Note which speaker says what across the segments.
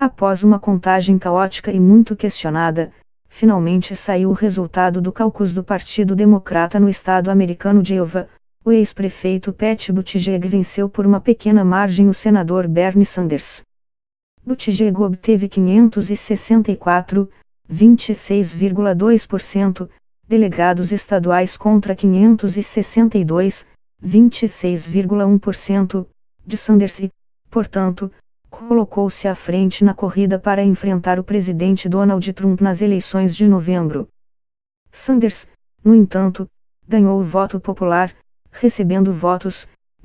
Speaker 1: Após uma contagem caótica e muito questionada, finalmente saiu o resultado do caucus do Partido Democrata no estado americano de Iowa. O ex-prefeito Pete Buttigieg venceu por uma pequena margem o senador Bernie Sanders. Buttigieg obteve 564, 26,2%, delegados estaduais contra 562, 26,1%, de Sanders e, portanto, colocou-se à frente na corrida para enfrentar o presidente Donald Trump nas eleições de novembro. Sanders, no entanto, ganhou o voto popular, recebendo votos,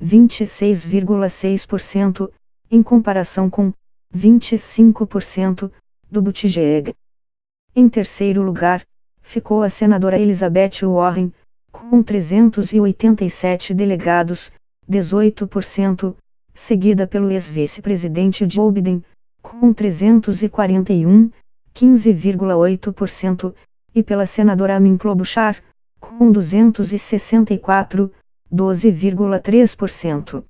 Speaker 1: 26,6%, em comparação com 25%, do Buttigieg. Em terceiro lugar, ficou a senadora Elizabeth Warren, com 387 delegados, 18%, seguida pelo ex-vice-presidente Joe Biden, com 341, 15,8%, e pela senadora Amy Klobuchar, com 264, 12,3%.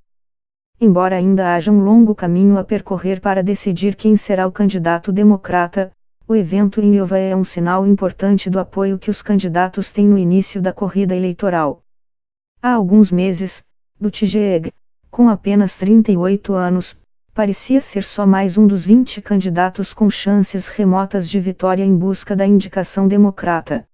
Speaker 1: Embora ainda haja um longo caminho a percorrer para decidir quem será o candidato democrata, o evento em Iowa é um sinal importante do apoio que os candidatos têm no início da corrida eleitoral. Há alguns meses, Buttigieg, com apenas 38 anos, parecia ser só mais um dos 20 candidatos com chances remotas de vitória em busca da indicação democrata.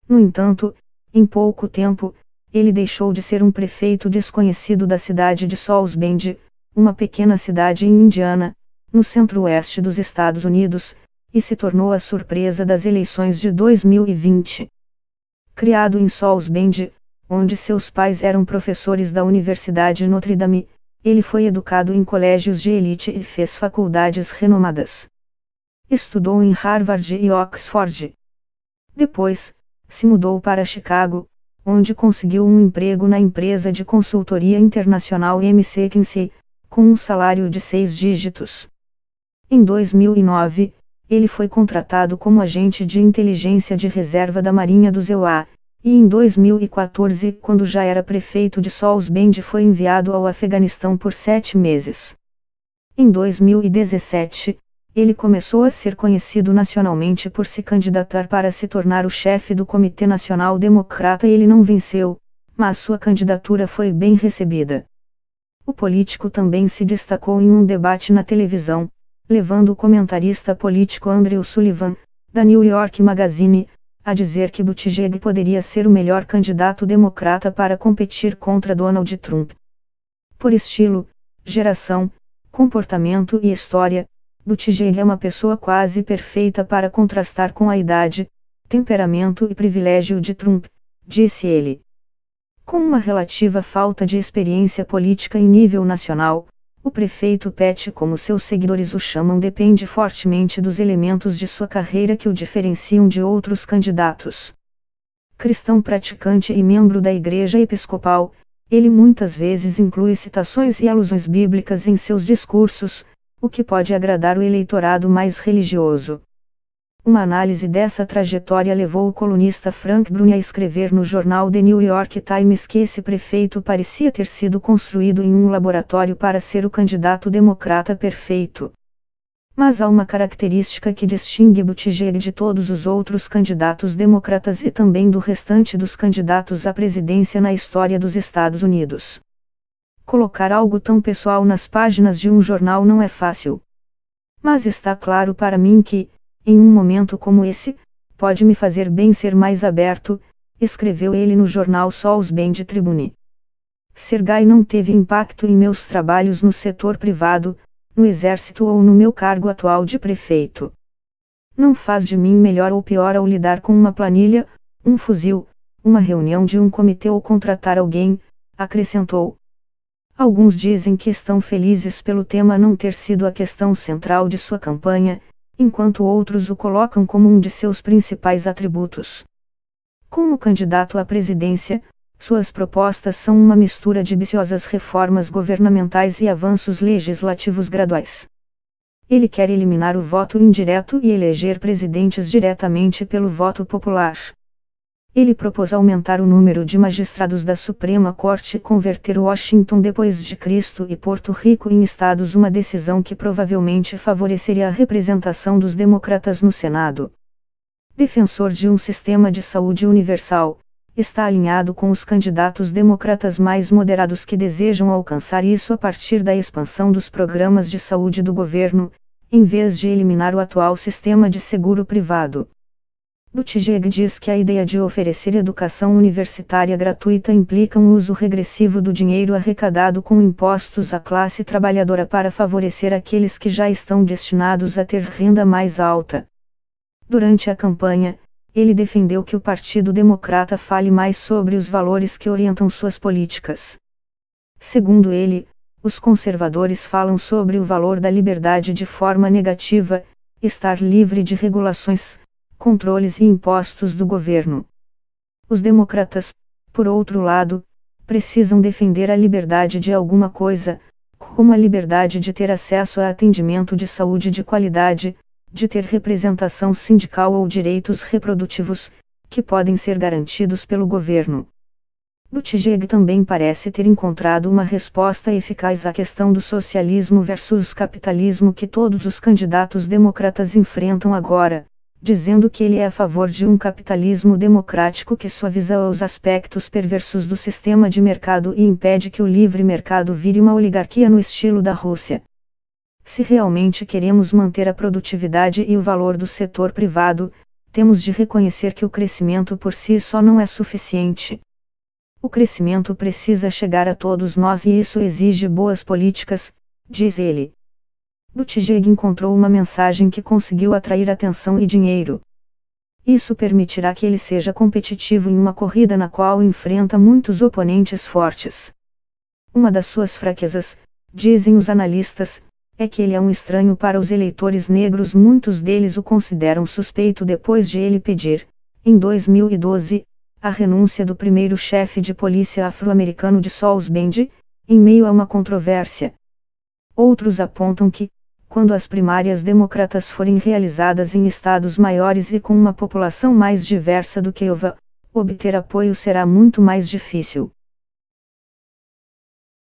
Speaker 1: No entanto, em pouco tempo, ele deixou de ser um prefeito desconhecido da cidade de South Bend, uma pequena cidade em Indiana, no centro-oeste dos Estados Unidos, e se tornou a surpresa das eleições de 2020. Criado em South Bend, onde seus pais eram professores da Universidade Notre Dame, ele foi educado em colégios de elite e fez faculdades renomadas. Estudou em Harvard e Oxford. Depois, se mudou para Chicago, onde conseguiu um emprego na empresa de consultoria internacional McKinsey, com um salário de 6 dígitos. Em 2009, ele foi contratado como agente de inteligência de reserva da Marinha dos EUA, e em 2014, quando já era prefeito de South Bend, foi enviado ao Afeganistão por 7 meses. Em 2017, ele começou a ser conhecido nacionalmente por se candidatar para se tornar o chefe do Comitê Nacional Democrata e ele não venceu, mas sua candidatura foi bem recebida. O político também se destacou em um debate na televisão, levando o comentarista político Andrew Sullivan, da New York Magazine, a dizer que Buttigieg poderia ser o melhor candidato democrata para competir contra Donald Trump. Por estilo, geração, comportamento e história, Buttigieg é uma pessoa quase perfeita para contrastar com a idade, temperamento e privilégio de Trump, disse ele. Com uma relativa falta de experiência política em nível nacional, o prefeito Pete, como seus seguidores o chamam, depende fortemente dos elementos de sua carreira que o diferenciam de outros candidatos. Cristão praticante e membro da Igreja Episcopal, ele muitas vezes inclui citações e alusões bíblicas em seus discursos, o que pode agradar o eleitorado mais religioso. Uma análise dessa trajetória levou o colunista Frank Bruni a escrever no jornal The New York Times que esse prefeito parecia ter sido construído em um laboratório para ser o candidato democrata perfeito. Mas há uma característica que distingue Buttigieg de todos os outros candidatos democratas e também do restante dos candidatos à presidência na história dos Estados Unidos. Colocar algo tão pessoal nas páginas de um jornal não é fácil. Mas está claro para mim que, em um momento como esse, pode me fazer bem ser mais aberto, escreveu ele no jornal South Bend Tribune. Ser gay não teve impacto em meus trabalhos no setor privado, no exército ou no meu cargo atual de prefeito. Não faz de mim melhor ou pior ao lidar com uma planilha, um fuzil, uma reunião de um comitê ou contratar alguém, acrescentou. Alguns dizem que estão felizes pelo tema não ter sido a questão central de sua campanha, enquanto outros o colocam como um de seus principais atributos. Como candidato à presidência, suas propostas são uma mistura de ambiciosas reformas governamentais e avanços legislativos graduais. Ele quer eliminar o voto indireto e eleger presidentes diretamente pelo voto popular. Ele propôs aumentar o número de magistrados da Suprema Corte e converter Washington depois de Cristo e Porto Rico em estados, uma decisão que provavelmente favoreceria a representação dos democratas no Senado. Defensor de um sistema de saúde universal, está alinhado com os candidatos democratas mais moderados que desejam alcançar isso a partir da expansão dos programas de saúde do governo, em vez de eliminar o atual sistema de seguro privado. Buttigieg diz que a ideia de oferecer educação universitária gratuita implica um uso regressivo do dinheiro arrecadado com impostos à classe trabalhadora para favorecer aqueles que já estão destinados a ter renda mais alta. Durante a campanha, ele defendeu que o Partido Democrata fale mais sobre os valores que orientam suas políticas. Segundo ele, os conservadores falam sobre o valor da liberdade de forma negativa, estar livre de regulações, controles e impostos do governo. Os democratas, por outro lado, precisam defender a liberdade de alguma coisa, como a liberdade de ter acesso a atendimento de saúde de qualidade, de ter representação sindical ou direitos reprodutivos, que podem ser garantidos pelo governo. Buttigieg também parece ter encontrado uma resposta eficaz à questão do socialismo versus capitalismo que todos os candidatos democratas enfrentam agora, dizendo que ele é a favor de um capitalismo democrático que suaviza os aspectos perversos do sistema de mercado e impede que o livre mercado vire uma oligarquia no estilo da Rússia. Se realmente queremos manter a produtividade e o valor do setor privado, temos de reconhecer que o crescimento por si só não é suficiente. O crescimento precisa chegar a todos nós e isso exige boas políticas, diz ele. Buttigieg encontrou uma mensagem que conseguiu atrair atenção e dinheiro. Isso permitirá que ele seja competitivo em uma corrida na qual enfrenta muitos oponentes fortes. Uma das suas fraquezas, dizem os analistas, é que ele é um estranho para os eleitores negros. Muitos deles o consideram suspeito depois de ele pedir, em 2012, a renúncia do primeiro chefe de polícia afro-americano de South Bend, em meio a uma controvérsia. Outros apontam que, quando as primárias democratas forem realizadas em estados maiores e com uma população mais diversa do que Iowa, obter apoio será muito mais difícil.